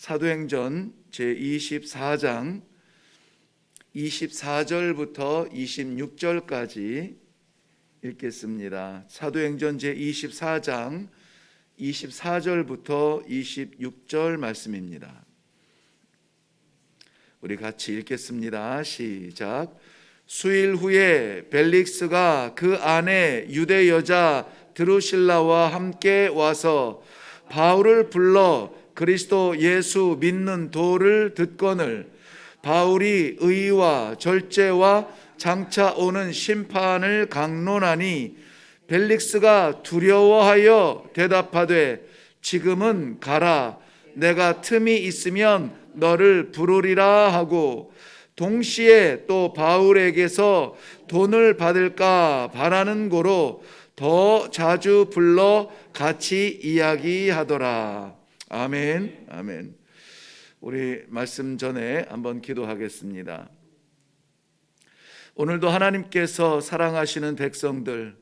사도행전 제24장 24절부터 26절까지 읽겠습니다. 사도행전 제24장 24절부터 26절 말씀입니다. 우리 같이 읽겠습니다. 시작. 수일 후에 벨릭스가 그 안에 유대 여자 드루실라와 함께 와서 바울을 불러 그리스도 예수 믿는 도를 듣거늘 바울이 의와 절제와 장차 오는 심판을 강론하니 벨릭스가 두려워하여 대답하되 지금은 가라. 내가 틈이 있으면 너를 부르리라 하고 동시에 또 바울에게서 돈을 받을까 바라는 고로 더 자주 불러 같이 이야기하더라. 아멘. 아멘. 우리 말씀 전에 한번 기도하겠습니다. 오늘도 하나님께서 사랑하시는 백성들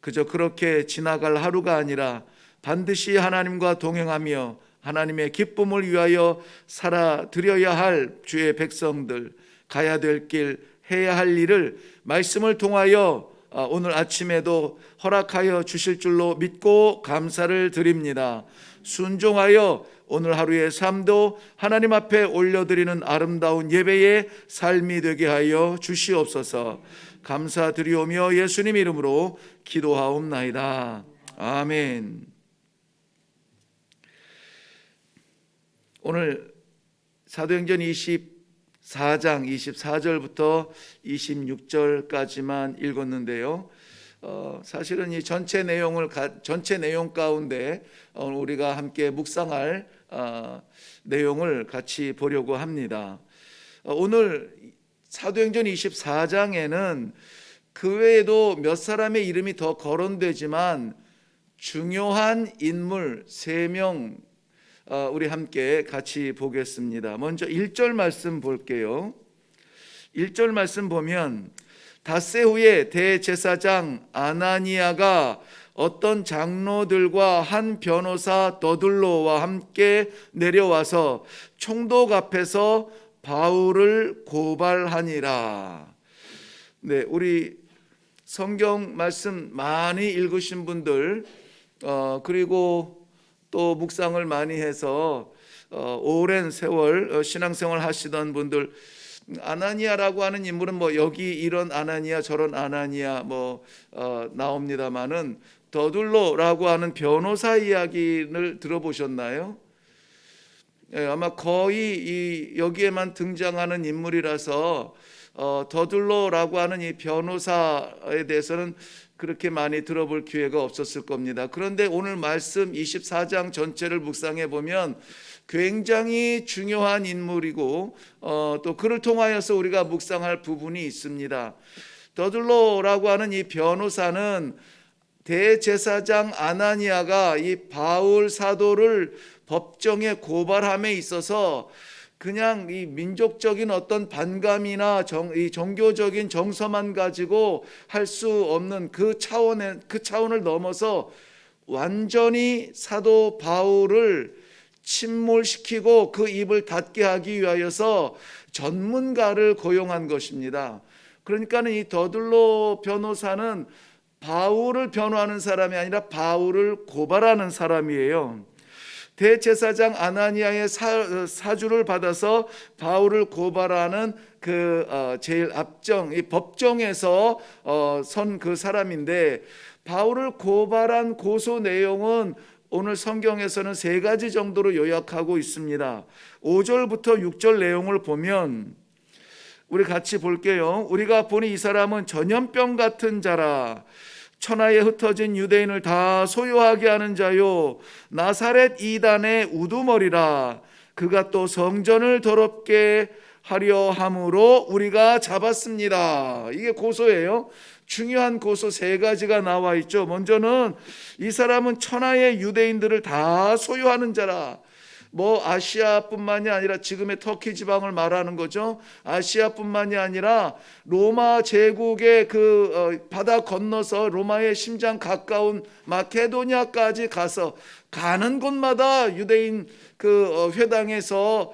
그저 그렇게 지나갈 하루가 아니라 반드시 하나님과 동행하며 하나님의 기쁨을 위하여 살아드려야 할 주의 백성들, 가야 될 길, 해야 할 일을 말씀을 통하여 오늘 아침에도 허락하여 주실 줄로 믿고 감사를 드립니다. 순종하여 오늘 하루의 삶도 하나님 앞에 올려드리는 아름다운 예배의 삶이 되게 하여 주시옵소서. 감사드리오며 예수님 이름으로 기도하옵나이다. 아멘. 오늘 사도행전 24장 24절부터 26절까지만 읽었는데요. 사실은 이 전체 내용 가운데 우리가 함께 묵상할 내용을 같이 보려고 합니다. 오늘 사도행전 24장에는 그 외에도 몇 사람의 이름이 더 거론되지만 중요한 인물 3명 우리 함께 같이 보겠습니다. 먼저 1절 말씀 볼게요. 1절 말씀 보면 닷새 후에 대제사장 아나니아가 어떤 장로들과 한 변호사 더둘로와 함께 내려와서 총독 앞에서 바울을 고발하니라. 네, 우리 성경 말씀 많이 읽으신 분들 그리고 또 묵상을 많이 해서 오랜 세월 신앙생활 하시던 분들, 아나니아라고 하는 인물은 뭐 여기 이런 아나니아 저런 아나니아 나옵니다만은 더둘로라고 하는 변호사 이야기를 들어보셨나요? 아마 거의 여기에만 등장하는 인물이라서 더둘로라고 하는 이 변호사에 대해서는 그렇게 많이 들어볼 기회가 없었을 겁니다. 그런데 오늘 말씀 24장 전체를 묵상해 보면 굉장히 중요한 인물이고 또 그를 통하여서 우리가 묵상할 부분이 있습니다. 더둘로라고 하는 이 변호사는 대제사장 아나니아가 이 바울 사도를 법정에 고발함에 있어서 그냥 이 민족적인 어떤 반감이나 이 종교적인 정서만 가지고 할 수 없는 그 차원을 넘어서 완전히 사도 바울을 침몰시키고 그 입을 닫게 하기 위하여서 전문가를 고용한 것입니다. 그러니까는 이 더둘로 변호사는 바울을 변호하는 사람이 아니라 바울을 고발하는 사람이에요. 대제사장 아나니아의 사주를 받아서 바울을 고발하는 그 제일 앞정, 이 법정에서 선 그 사람인데, 바울을 고발한 고소 내용은 오늘 성경에서는 3가지 정도로 요약하고 있습니다. 5절부터 6절 내용을 보면 우리 같이 볼게요. 우리가 보니 이 사람은 전염병 같은 자라. 천하에 흩어진 유대인을 다 소요하게 하는 자요, 나사렛 이단의 우두머리라. 그가 또 성전을 더럽게 하려 함으로 우리가 잡았습니다. 이게 고소예요. 중요한 고소 3가지가 나와 있죠. 먼저는 이 사람은 천하의 유대인들을 다 소유하는 자라. 뭐 아시아뿐만이 아니라 지금의 터키 지방을 말하는 거죠. 아시아뿐만이 아니라 로마 제국의 바다 건너서 로마의 심장 가까운 마케도니아까지 가서 가는 곳마다 유대인 회당에서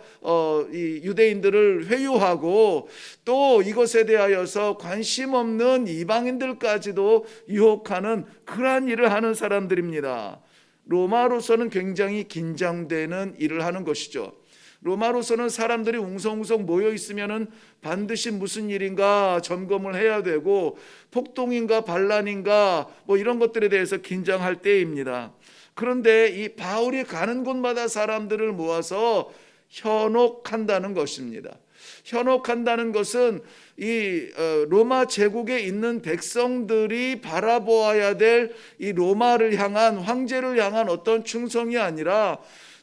이 유대인들을 회유하고 또 이것에 대하여서 관심 없는 이방인들까지도 유혹하는 그러한 일을 하는 사람들입니다. 로마로서는 굉장히 긴장되는 일을 하는 것이죠. 로마로서는 사람들이 웅성웅성 모여 있으면은 반드시 무슨 일인가 점검을 해야 되고 폭동인가 반란인가 뭐 이런 것들에 대해서 긴장할 때입니다. 그런데 이 바울이 가는 곳마다 사람들을 모아서 현혹한다는 것입니다. 현혹한다는 것은 이 로마 제국에 있는 백성들이 바라보아야 될 이 로마를 향한 황제를 향한 어떤 충성이 아니라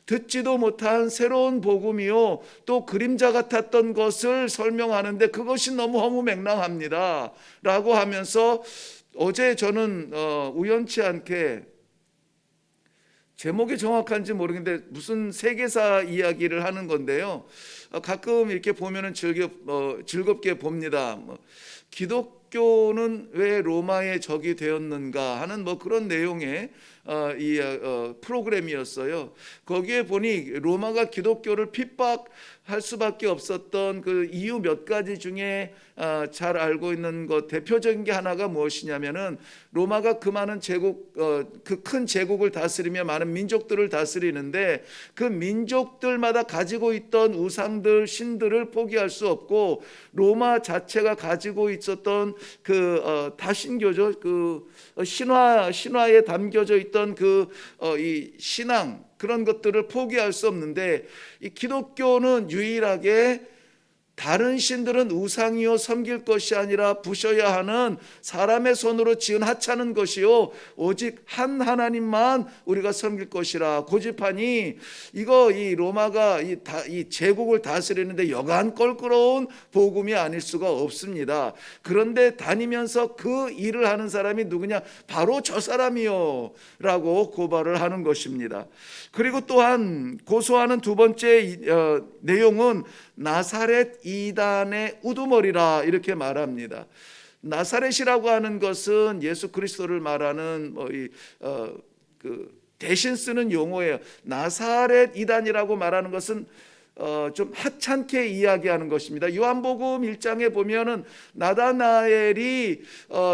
듣지도 못한 새로운 복음이요 또 그림자 같았던 것을 설명하는데 그것이 너무 허무맹랑합니다 라고 하면서 어제 저는 우연치 않게 제목이 정확한지 모르겠는데 무슨 세계사 이야기를 하는 건데요. 가끔 이렇게 보면은 즐겁게 봅니다. 기독교는 왜 로마의 적이 되었는가 하는 뭐 그런 내용의 프로그램이었어요. 거기에 보니 로마가 기독교를 핍박할 수밖에 없었던 그 이유 몇 가지 중에 잘 알고 있는 것 대표적인 게 하나가 무엇이냐면은 로마가 그 많은 제국 그 큰 제국을 다스리며 많은 민족들을 다스리는데 그 민족들마다 가지고 있던 우상들 신들을 포기할 수 없고 로마 자체가 가지고 있었던 다신교죠. 신화에 담겨져 있던 이 신앙 그런 것들을 포기할 수 없는데 이 기독교는 유일하게 다른 신들은 우상이요 섬길 것이 아니라 부셔야 하는 사람의 손으로 지은 하찮은 것이요 오직 한 하나님만 우리가 섬길 것이라 고집하니 이 로마가 이 제국을 다스리는데 여간 껄끄러운 복음이 아닐 수가 없습니다. 그런데 다니면서 그 일을 하는 사람이 누구냐? 바로 저 사람이요 라고 고발을 하는 것입니다. 그리고 또한 고소하는 두 번째 내용은 나사렛 이단의 우두머리라 이렇게 말합니다. 나사렛이라고 하는 것은 예수 그리스도를 말하는 대신 쓰는 용어예요. 나사렛 이단이라고 말하는 것은 좀 하찮게 이야기하는 것입니다. 요한복음 1장에 보면은 나다나엘이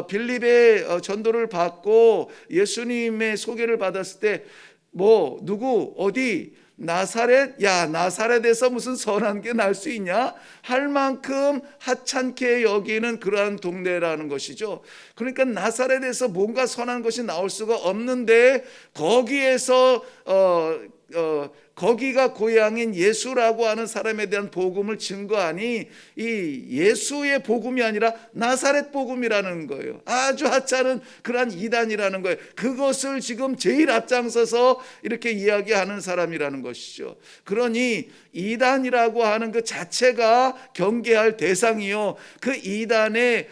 빌립의 전도를 받고 예수님의 소개를 받았을 때 누구 어디 나사렛 나사렛에서 무슨 선한 게 날 수 있냐 할 만큼 하찮게 여기는 그러한 동네라는 것이죠. 그러니까 나사렛에서 뭔가 선한 것이 나올 수가 없는데 거기에서 거기가 고향인 예수라고 하는 사람에 대한 복음을 증거하니 이 예수의 복음이 아니라 나사렛 복음이라는 거예요. 아주 하찮은 그러한 이단이라는 거예요. 그것을 지금 제일 앞장서서 이렇게 이야기하는 사람이라는 것이죠. 그러니 이단이라고 하는 그 자체가 경계할 대상이요 그 이단의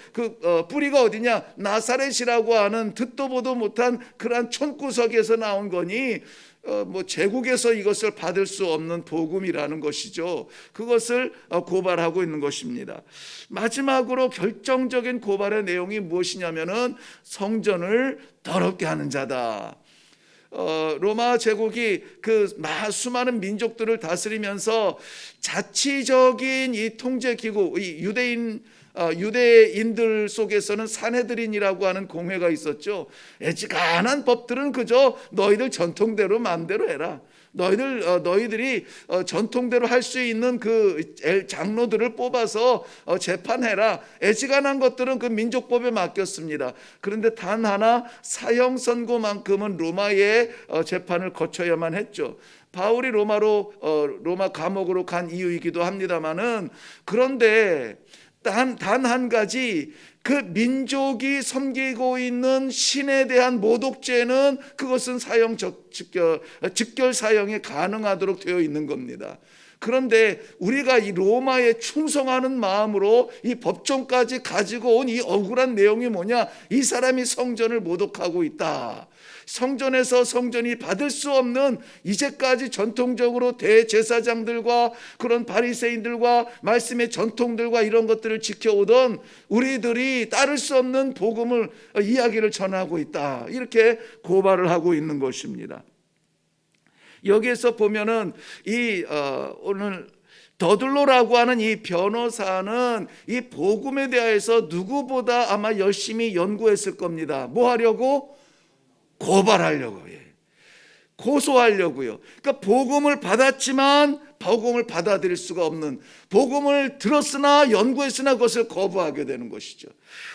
뿌리가 어디냐? 나사렛이라고 하는 듣도 보도 못한 그러한 촌구석에서 나온 거니 제국에서 이것을 받을 수 없는 복음이라는 것이죠. 그것을 고발하고 있는 것입니다. 마지막으로 결정적인 고발의 내용이 무엇이냐면은 성전을 더럽게 하는 자다. 로마 제국이 수많은 민족들을 다스리면서 자치적인 이 통제 기구, 이 유대인들 속에서는 산헤드린이라고 하는 공회가 있었죠. 애지간한 법들은 그저 너희들 전통대로 마음대로 해라. 너희들이 전통대로 할 수 있는 그 장로들을 뽑아서 재판해라. 애지간한 것들은 그 민족법에 맡겼습니다. 그런데 단 하나 사형 선고만큼은 로마의 재판을 거쳐야만 했죠. 바울이 로마 감옥으로 간 이유이기도 합니다만은 그런데 단 한 가지 그 민족이 섬기고 있는 신에 대한 모독죄는 그것은 즉결 사형이 가능하도록 되어 있는 겁니다. 그런데 우리가 이 로마에 충성하는 마음으로 이 법정까지 가지고 온 이 억울한 내용이 뭐냐? 이 사람이 성전을 모독하고 있다. 성전에서 성전이 받을 수 없는 이제까지 전통적으로 대제사장들과 그런 바리새인들과 말씀의 전통들과 이런 것들을 지켜오던 우리들이 따를 수 없는 복음을 이야기를 전하고 있다, 이렇게 고발을 하고 있는 것입니다. 여기에서 보면은 오늘 더들로라고 하는 이 변호사는 이 복음에 대해서 누구보다 아마 열심히 연구했을 겁니다. 뭐 하려고? 고발하려고, 고소하려고요. 그러니까 복음을 받았지만 복음을 받아들일 수가 없는, 복음을 들었으나 연구했으나 그것을 거부하게 되는 것이죠.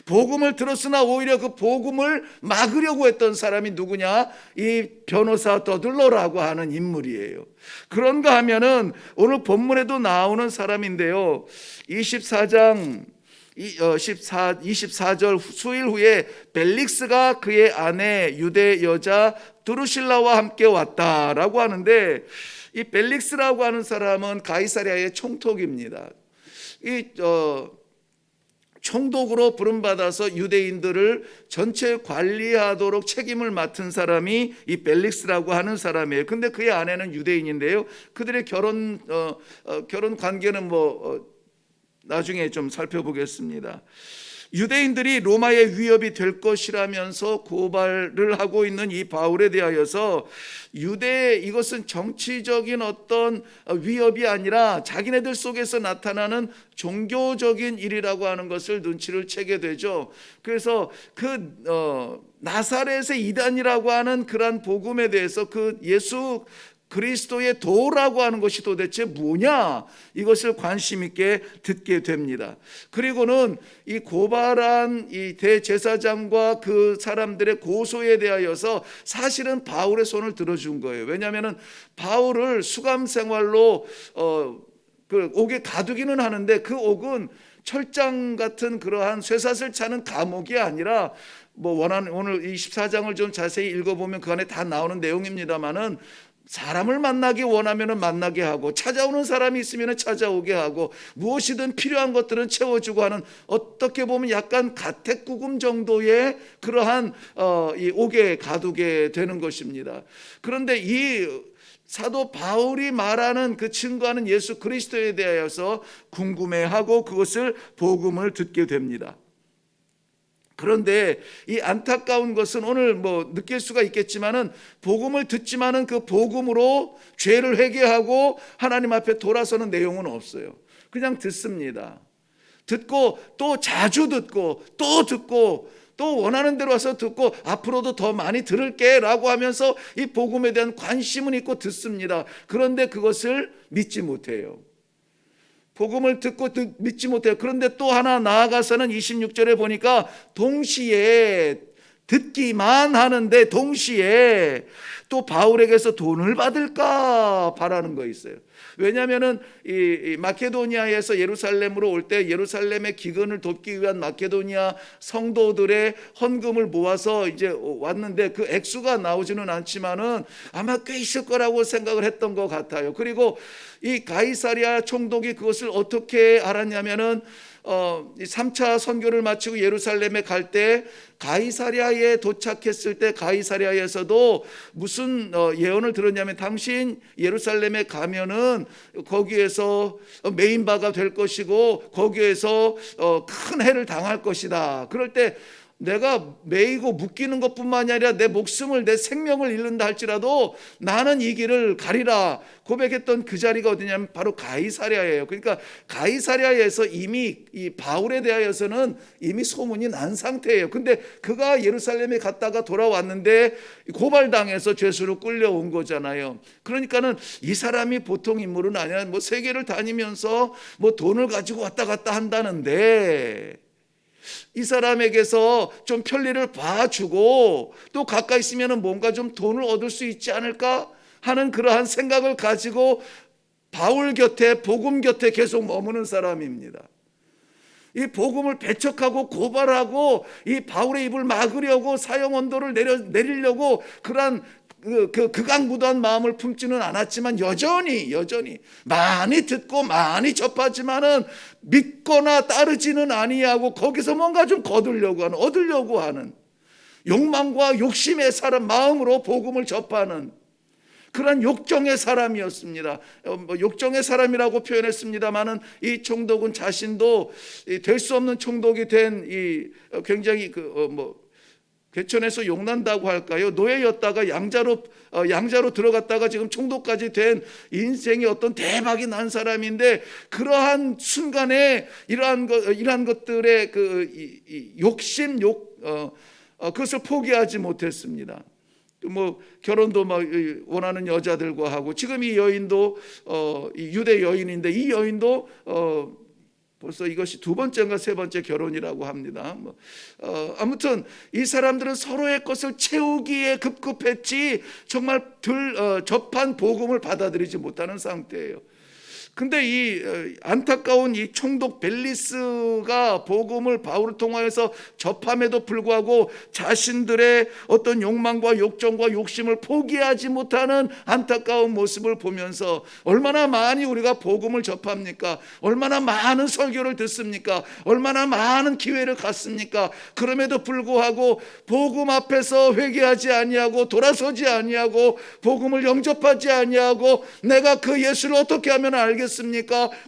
복음을 들었으나 오히려 그 복음을 막으려고 했던 사람이 누구냐? 이 변호사 더들로라고 하는 인물이에요. 그런가 하면은 오늘 본문에도 나오는 사람인데요, 24장 24절 수일 후에 벨릭스가 그의 아내 유대 여자 드루실라와 함께 왔다라고 하는데, 이 벨릭스라고 하는 사람은 가이사랴의 총독입니다. 총독으로 부름받아서 유대인들을 전체 관리하도록 책임을 맡은 사람이 이 벨릭스라고 하는 사람이에요. 근데 그의 아내는 유대인인데요, 그들의 결혼 관계는 나중에 좀 살펴보겠습니다. 유대인들이 로마의 위협이 될 것이라면서 고발을 하고 있는 이 바울에 대하여서 이것은 정치적인 어떤 위협이 아니라 자기네들 속에서 나타나는 종교적인 일이라고 하는 것을 눈치를 채게 되죠. 그래서 나사렛의 이단이라고 하는 그러한 복음에 대해서 그 예수 그리스도의 도라고 하는 것이 도대체 뭐냐, 이것을 관심 있게 듣게 됩니다. 그리고는 이 고발한 이 대제사장과 그 사람들의 고소에 대하여서 사실은 바울의 손을 들어준 거예요. 왜냐하면 바울을 수감 생활로 그 옥에 가두기는 하는데, 그 옥은 철장 같은 그러한 쇠사슬 차는 감옥이 아니라 오늘 24장을 좀 자세히 읽어보면 그 안에 다 나오는 내용입니다만은, 사람을 만나기 원하면 만나게 하고, 찾아오는 사람이 있으면 찾아오게 하고, 무엇이든 필요한 것들은 채워주고 하는, 어떻게 보면 약간 가택구금 정도의 그러한 이 옥에 가두게 되는 것입니다. 그런데 이 사도 바울이 말하는 그 증거하는 예수 그리스도에 대하여서 궁금해하고 그것을 복음을 듣게 됩니다. 그런데 이 안타까운 것은 오늘 느낄 수가 있겠지만은, 복음을 듣지만은 그 복음으로 죄를 회개하고 하나님 앞에 돌아서는 내용은 없어요. 그냥 듣습니다. 듣고 또 자주 듣고 또 듣고 또 원하는 대로 와서 듣고 앞으로도 더 많이 들을게 라고 하면서 이 복음에 대한 관심은 있고 듣습니다. 그런데 그것을 믿지 못해요. 복음을 듣고 믿지 못해요. 그런데 또 하나 나아가서는 26절에 보니까 동시에 듣기만 하는데 동시에 또 바울에게서 돈을 받을까 바라는 거 있어요. 왜냐하면은 이 마케도니아에서 예루살렘으로 올 때 예루살렘의 기근을 돕기 위한 마케도니아 성도들의 헌금을 모아서 이제 왔는데, 그 액수가 나오지는 않지만은 아마 꽤 있을 거라고 생각을 했던 것 같아요. 그리고 이 가이사랴 총독이 그것을 어떻게 알았냐면은 3차 선교를 마치고 예루살렘에 갈 때 가이사랴에 도착했을 때 가이사랴에서도 무슨 예언을 들었냐면, 당신 예루살렘에 가면은 거기에서 메인바가 될 것이고 거기에서 큰 해를 당할 것이다. 그럴 때 내가 매이고 묶이는 것뿐만이 아니라 내 목숨을, 내 생명을 잃는다 할지라도 나는 이 길을 가리라 고백했던 그 자리가 어디냐면 바로 가이사랴예요. 그러니까 가이사랴에서 이미 이 바울에 대하여서는 이미 소문이 난 상태예요. 근데 그가 예루살렘에 갔다가 돌아왔는데 고발당해서 죄수로 끌려온 거잖아요. 그러니까는 이 사람이 보통 인물은 아니야. 세계를 다니면서 돈을 가지고 왔다 갔다 한다는데, 이 사람에게서 좀 편리를 봐주고 또 가까이 있으면 뭔가 좀 돈을 얻을 수 있지 않을까 하는 그러한 생각을 가지고 바울 곁에, 복음 곁에 계속 머무는 사람입니다. 이 복음을 배척하고 고발하고 이 바울의 입을 막으려고 사형 언도를 내리려고 그러한 극악무도한 마음을 품지는 않았지만 여전히 많이 듣고 많이 접하지만은 믿거나 따르지는 아니하고 거기서 뭔가 좀 얻으려고 하는 욕망과 욕심의 사람, 마음으로 복음을 접하는 그런 욕정의 사람이었습니다. 욕정의 사람이라고 표현했습니다마는 이 총독은 자신도 될 수 없는 총독이 된 이 굉장히 괴천에서 용난다고 할까요? 노예였다가 양자로 들어갔다가 지금 총독까지 된 인생의 어떤 대박이 난 사람인데, 그러한 순간에 이러한 것들의 욕심, 그것을 포기하지 못했습니다. 결혼도 원하는 여자들과 하고, 지금 이 여인도 유대 여인인데, 이 여인도 벌써 이것이 두 번째인가 세 번째 결혼이라고 합니다. 아무튼 이 사람들은 서로의 것을 채우기에 급급했지 정말 접한 복음을 받아들이지 못하는 상태예요. 근데 이 안타까운 이 총독 벨리스가 복음을 바울을 통하여서 접함에도 불구하고 자신들의 어떤 욕망과 욕정과 욕심을 포기하지 못하는 안타까운 모습을 보면서, 얼마나 많이 우리가 복음을 접합니까? 얼마나 많은 설교를 듣습니까? 얼마나 많은 기회를 갖습니까? 그럼에도 불구하고 복음 앞에서 회개하지 아니하고 돌아서지 아니하고 복음을 영접하지 아니하고 내가 그 예수를 어떻게 하면 알겠습니까?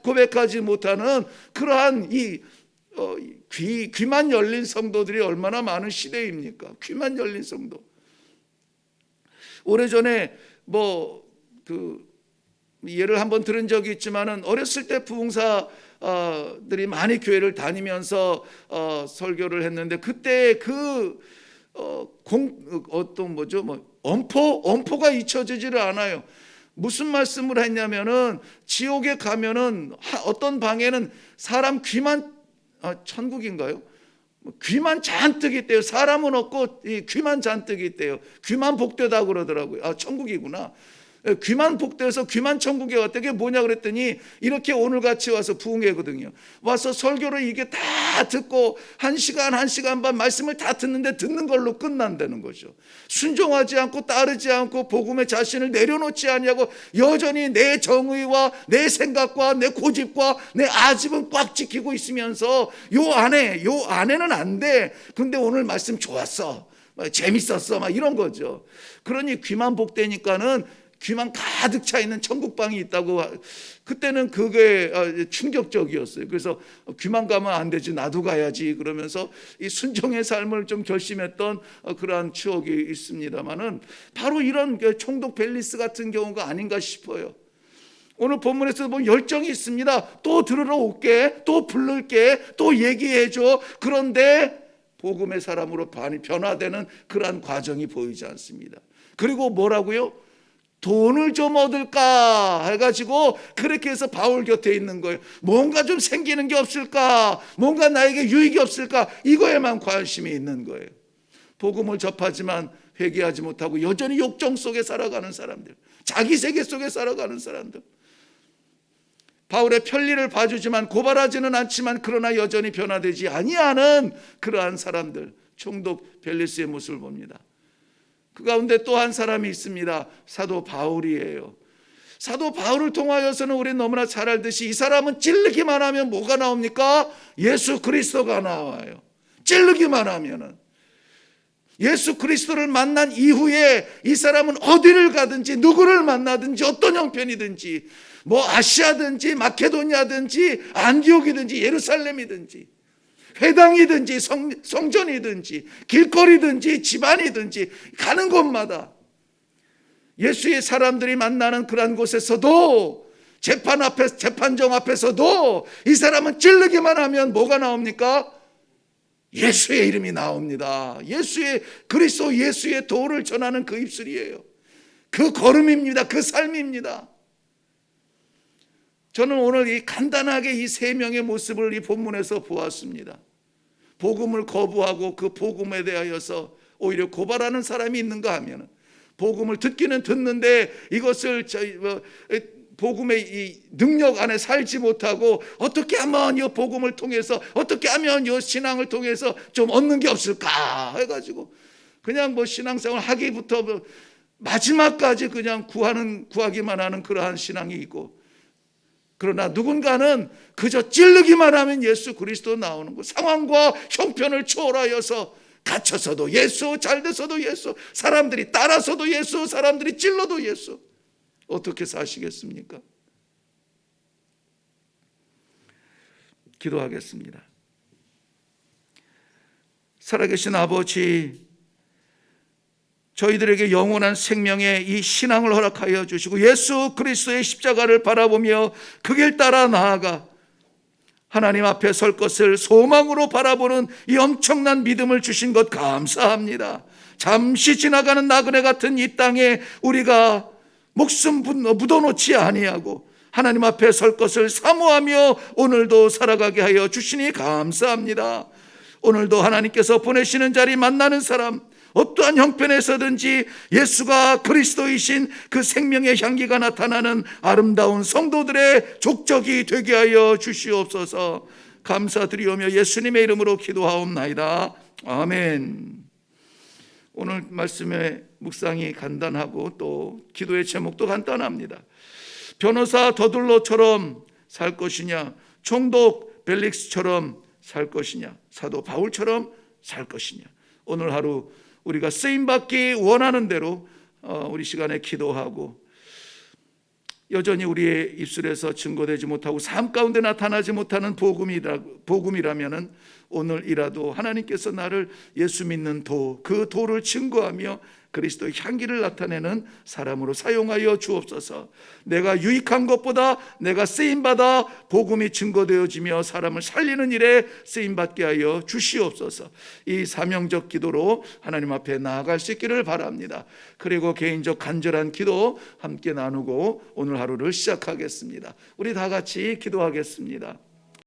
고백하지 못하는 그러한 귀만 열린 성도들이 얼마나 많은 시대입니까? 귀만 열린 성도. 오래전에 예를 한번 들은 적이 있지만은, 어렸을 때 부흥사들이 많이 교회를 다니면서 설교를 했는데, 그때 엄포가 잊혀지지를 않아요. 무슨 말씀을 했냐면은, 지옥에 가면은 어떤 방에는 사람 귀만, 천국인가요? 귀만 잔뜩 있대요. 사람은 없고 귀만 잔뜩 있대요. 귀만 복되다 그러더라고요. 천국이구나. 귀만 복되어서 귀만 천국에 왔다. 그게 뭐냐 그랬더니, 이렇게 오늘같이 와서 부흥회거든요. 와서 설교를 이게 다 듣고 1시간 반 말씀을 다 듣는데 듣는 걸로 끝난다는 거죠. 순종하지 않고 따르지 않고 복음에 자신을 내려놓지 아니하고 여전히 내 정의와 내 생각과 내 고집과 내 아집은 꽉 지키고 있으면서 요 안에는 안 돼. 근데 오늘 말씀 좋았어, 재밌었어, 막 이런 거죠. 그러니 귀만 복되니까는 귀만 가득 차 있는 천국방이 있다고. 그때는 그게 충격적이었어요. 그래서 귀만 가면 안 되지, 나도 가야지 그러면서 이 순종의 삶을 좀 결심했던 그러한 추억이 있습니다만은, 바로 이런 총독 벨리스 같은 경우가 아닌가 싶어요. 오늘 본문에서 열정이 있습니다. 또 들으러 올게, 또 부를게, 또 얘기해줘. 그런데 복음의 사람으로 변화되는 그러한 과정이 보이지 않습니다. 그리고 뭐라고요? 돈을 좀 얻을까 해가지고 그렇게 해서 바울 곁에 있는 거예요. 뭔가 좀 생기는 게 없을까, 뭔가 나에게 유익이 없을까, 이거에만 관심이 있는 거예요. 복음을 접하지만 회개하지 못하고 여전히 욕정 속에 살아가는 사람들, 자기 세계 속에 살아가는 사람들. 바울의 편리를 봐주지만 고발하지는 않지만 그러나 여전히 변화되지 아니하는 그러한 사람들, 총독 벨리스의 모습을 봅니다. 그 가운데 또 한 사람이 있습니다. 사도 바울이에요. 사도 바울을 통하여서는 우리는 너무나 잘 알듯이 이 사람은 찌르기만 하면 뭐가 나옵니까? 예수 그리스도가 나와요. 찌르기만 하면은. 예수 그리스도를 만난 이후에 이 사람은 어디를 가든지 누구를 만나든지 어떤 형편이든지, 아시아든지 마케도니아든지 안디옥이든지 예루살렘이든지 회당이든지 성전이든지 길거리든지 집안이든지 가는 곳마다 예수의 사람들이 만나는 그런 곳에서도, 재판정 앞에서도 이 사람은 찌르기만 하면 뭐가 나옵니까? 예수의 이름이 나옵니다. 예수의 그리스도, 예수의 도를 전하는 그 입술이에요. 그 걸음입니다. 그 삶입니다. 저는 오늘 이 간단하게 이 세 명의 모습을 이 본문에서 보았습니다. 복음을 거부하고 그 복음에 대하여서 오히려 고발하는 사람이 있는가 하면, 복음을 듣기는 듣는데 이것을 복음의 이 능력 안에 살지 못하고 어떻게 하면 이 복음을 통해서, 어떻게 하면 이 신앙을 통해서 좀 얻는 게 없을까 해가지고 그냥 신앙생활 하기부터 마지막까지 그냥 구하기만 하는 그러한 신앙이 있고, 그러나 누군가는 그저 찌르기만 하면 예수 그리스도 나오는 것, 상황과 형편을 초월하여서 갇혀서도 예수, 잘 돼서도 예수, 사람들이 따라서도 예수, 사람들이 찔러도 예수. 어떻게 사시겠습니까? 기도하겠습니다. 살아계신 아버지, 저희들에게 영원한 생명의 이 신앙을 허락하여 주시고 예수 그리스도의 십자가를 바라보며 그 길 따라 나아가 하나님 앞에 설 것을 소망으로 바라보는 이 엄청난 믿음을 주신 것 감사합니다. 잠시 지나가는 나그네 같은 이 땅에 우리가 목숨 묻어놓지 아니하고 하나님 앞에 설 것을 사모하며 오늘도 살아가게 하여 주시니 감사합니다. 오늘도 하나님께서 보내시는 자리 만나는 사람, 어떠한 형편에서든지 예수가 그리스도이신 그 생명의 향기가 나타나는 아름다운 성도들의 족적이 되게 하여 주시옵소서. 감사드리오며 예수님의 이름으로 기도하옵나이다. 아멘. 오늘 말씀의 묵상이 간단하고 또 기도의 제목도 간단합니다. 변호사 더둘로처럼 살 것이냐, 총독 벨릭스처럼 살 것이냐, 사도 바울처럼 살 것이냐. 오늘 하루 우리가 쓰임받기 원하는 대로 우리 시간에 기도하고 여전히 우리의 입술에서 증거되지 못하고 삶 가운데 나타나지 못하는 복음이라면 오늘이라도 하나님께서 나를 예수 믿는 그 도를 증거하며 그리스도의 향기를 나타내는 사람으로 사용하여 주옵소서. 내가 유익한 것보다 내가 쓰임받아 복음이 증거되어지며 사람을 살리는 일에 쓰임받게 하여 주시옵소서. 이 사명적 기도로 하나님 앞에 나아갈 수 있기를 바랍니다. 그리고 개인적 간절한 기도 함께 나누고 오늘 하루를 시작하겠습니다. 우리 다 같이 기도하겠습니다.